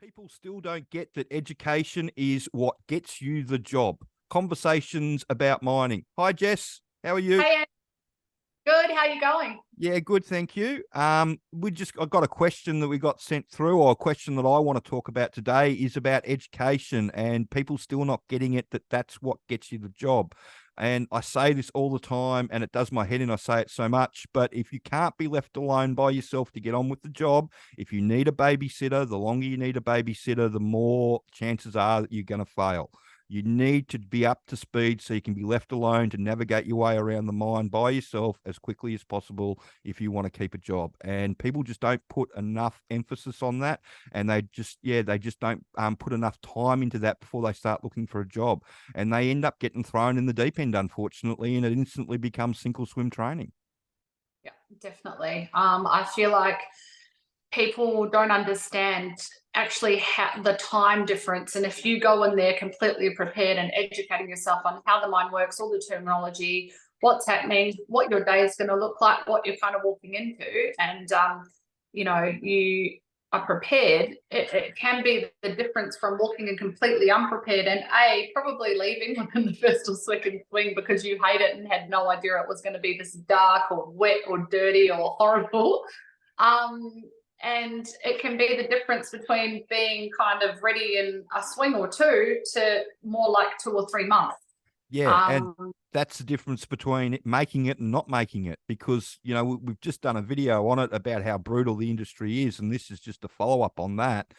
People still don't get that education is what gets you the job. Conversations about mining. Hi, Jess. How are you? Hey, good. How you going? Yeah, good, thank you. I've got a question that we got sent through, or a question that I want to talk about today is about education and people still not getting it, that that's what gets you the job. And I say this all the time and it does my head in, I say it so much, but if you can't be left alone by yourself to get on with the job, if you need a babysitter, the longer you need a babysitter, the more chances are that you're going to fail. You need to be up to speed so you can be left alone to navigate your way around the mine by yourself as quickly as possible if you want to keep a job. And people just don't put enough emphasis on that. And they just don't put enough time into that before they start looking for a job. And they end up getting thrown in the deep end, unfortunately, and it instantly becomes sink or swim training. Yeah, definitely. I feel like people don't understand actually how the time difference. And if you go in there completely prepared and educating yourself on how the mine works, all the terminology, what's happening, what your day is going to look like, what you're kind of walking into, and you are prepared, it can be the difference from walking in completely unprepared and probably leaving within the first or second swing because you hate it and had no idea it was going to be this dark or wet or dirty or horrible. And it can be the difference between being kind of ready in a swing or two to more like 2 or 3 months. Yeah, and Um, that's the difference between making it and not making it, because we've just done a video on it about how brutal the industry is, and this is just a follow-up on that.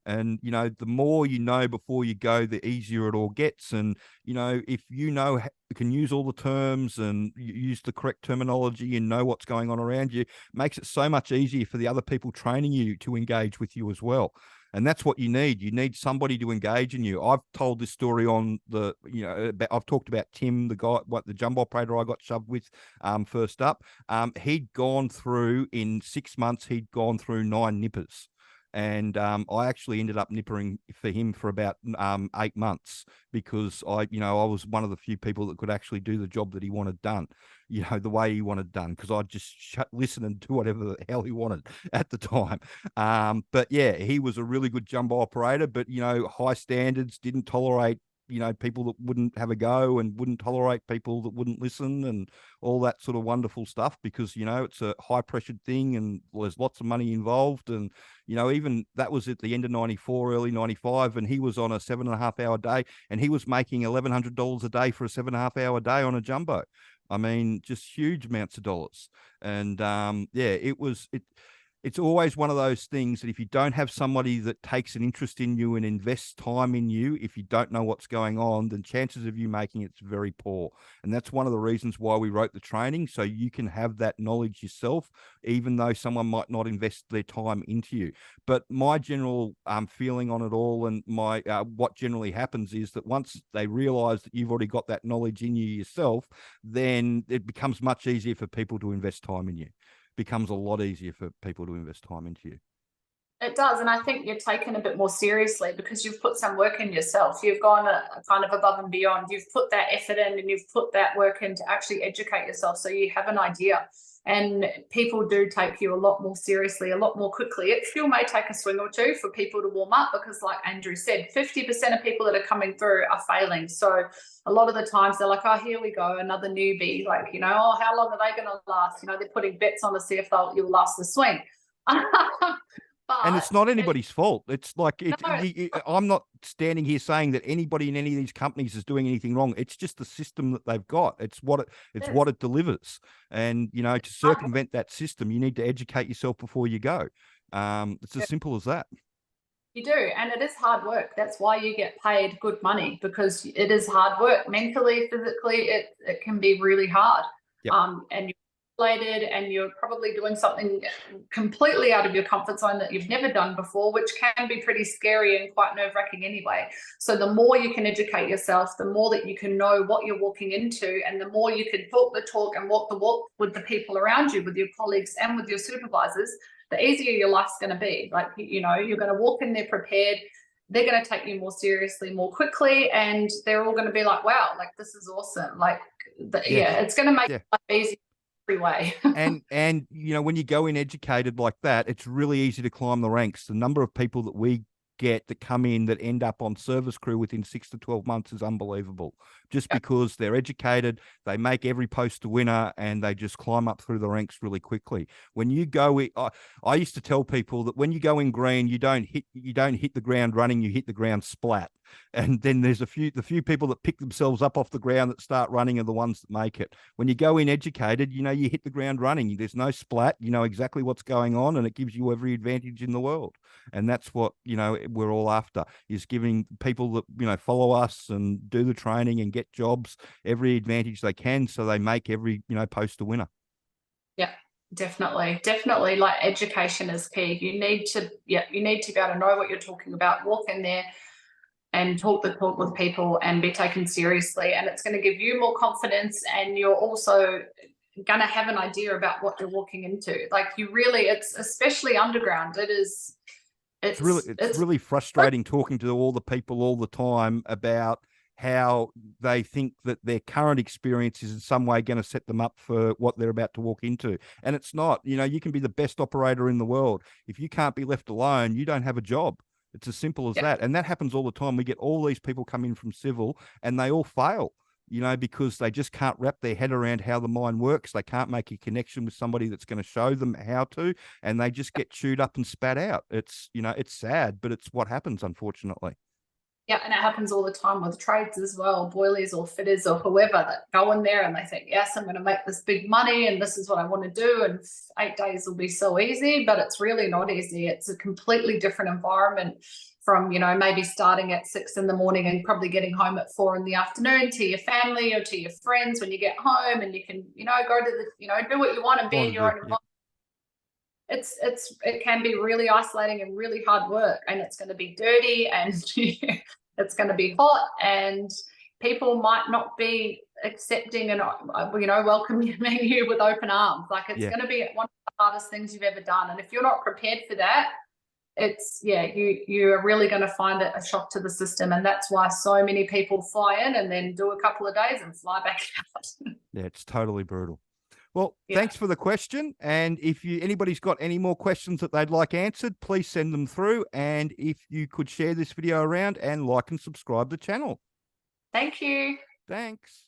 And the more you know before you go, the easier it all gets. And if you can use all the terms and use the correct terminology and know what's going on around you, makes it so much easier for the other people training you to engage with you as well. And that's what you need. You need somebody to engage in you. I've told this story on I've talked about Tim, the guy, the jumbo operator I got shoved with first up. He'd gone through, in 6 months, he'd gone through 9 nippers. And I actually ended up nippering for him for about 8 months, because I was one of the few people that could actually do the job that he wanted done, the way he wanted done, because I'd just listen and do whatever the hell he wanted at the time. But yeah, he was a really good jumbo operator, but high standards, didn't tolerate people that wouldn't have a go, and wouldn't tolerate people that wouldn't listen, and all that sort of wonderful stuff, because, it's a high pressured thing and there's lots of money involved. And, even that was at the end of 94, early 95, and he was on a 7.5 hour day, and he was making $1,100 a day for a 7.5 hour day on a jumbo. I mean, just huge amounts of dollars. And yeah, it's always one of those things that if you don't have somebody that takes an interest in you and invests time in you, if you don't know what's going on, then chances of you making it's very poor. And that's one of the reasons why we wrote the training, so you can have that knowledge yourself, even though someone might not invest their time into you. But my general feeling on it all, and my what generally happens, is that once they realize that you've already got that knowledge in you yourself, then it becomes much easier for people to invest time in you. Becomes a lot easier for people to invest time into you. It does, and I think you're taken a bit more seriously because you've put some work in yourself. You've gone kind of above and beyond. You've put that effort in, and you've put that work in to actually educate yourself, so you have an idea. And people do take you a lot more seriously, a lot more quickly. It still may take a swing or two for people to warm up because, like Andrew said, 50% of people that are coming through are failing. So a lot of the times they're like, oh, here we go, another newbie. Like, oh, how long are they going to last? They're putting bets on to see if you'll last the swing. And it's not anybody's fault. It's like No, I'm not standing here saying that anybody in any of these companies is doing anything wrong. It's just the system that they've got. It's what it delivers. And to circumvent that system, you need to educate yourself before you go. It's as simple as that. you do, and it is hard work. That's why you get paid good money, because it is hard work. Mentally, physically, it can be really hard. Yep. And you're isolated, and you're probably doing something completely out of your comfort zone that you've never done before, which can be pretty scary and quite nerve-wracking anyway. So the more you can educate yourself, the more that you can know what you're walking into, and the more you can talk the talk and walk the walk with the people around you, with your colleagues and with your supervisors, the easier your life's going to be. Like, you're going to walk in there prepared. They're going to take you more seriously, more quickly, and they're all going to be like, wow, like, this is awesome. Like, it's going to make life easy every way. and when you go in educated like that, it's really easy to climb the ranks. The number of people that we get that come in that end up on service crew within 6 to 12 months is unbelievable. Just because they're educated, they make every post a winner, and they just climb up through the ranks really quickly. When you go, I used to tell people that when you go in green, you don't hit the ground running, you hit the ground splat. And then there's the few people that pick themselves up off the ground that start running are the ones that make it. When you go in educated, you hit the ground running. There's no splat. You know exactly what's going on, and it gives you every advantage in the world. And that's what, we're all after, is giving people that, follow us and do the training and get jobs every advantage they can, so they make every, post a winner. Yeah, definitely. Definitely. Like, education is key. You need to be able to know what you're talking about, walk in there and talk the talk with people and be taken seriously. And it's going to give you more confidence, and you're also going to have an idea about what you're walking into. Like, it's especially underground. It's really frustrating talking to all the people all the time about how they think that their current experience is in some way going to set them up for what they're about to walk into. And it's not. You can be the best operator in the world. If you can't be left alone, you don't have a job. It's as simple as that. And that happens all the time. We get all these people come in from civil, and they all fail, because they just can't wrap their head around how the mine works. They can't make a connection with somebody that's going to show them how to, and they just get chewed up and spat out. It's, it's sad, but it's what happens, unfortunately. Yeah, and it happens all the time with trades as well, boilies or fitters or whoever that go in there and they think, yes, I'm going to make this big money and this is what I want to do, and 8 days will be so easy, but it's really not easy. It's a completely different environment from, maybe starting at 6 in the morning and probably getting home at 4 in the afternoon to your family or to your friends when you get home, and you can, go to the, do what you want and be in your own environment. It can be really isolating and really hard work, and it's going to be dirty, and it's going to be hot, and people might not be accepting and welcoming you with open arms. Like, it's going to be one of the hardest things you've ever done, and if you're not prepared for that, you are really going to find it a shock to the system. And that's why so many people fly in and then do a couple of days and fly back out. Yeah, it's totally brutal. Well, thanks for the question. And if anybody's got any more questions that they'd like answered, please send them through. And if you could share this video around and like and subscribe the channel. Thank you. Thanks.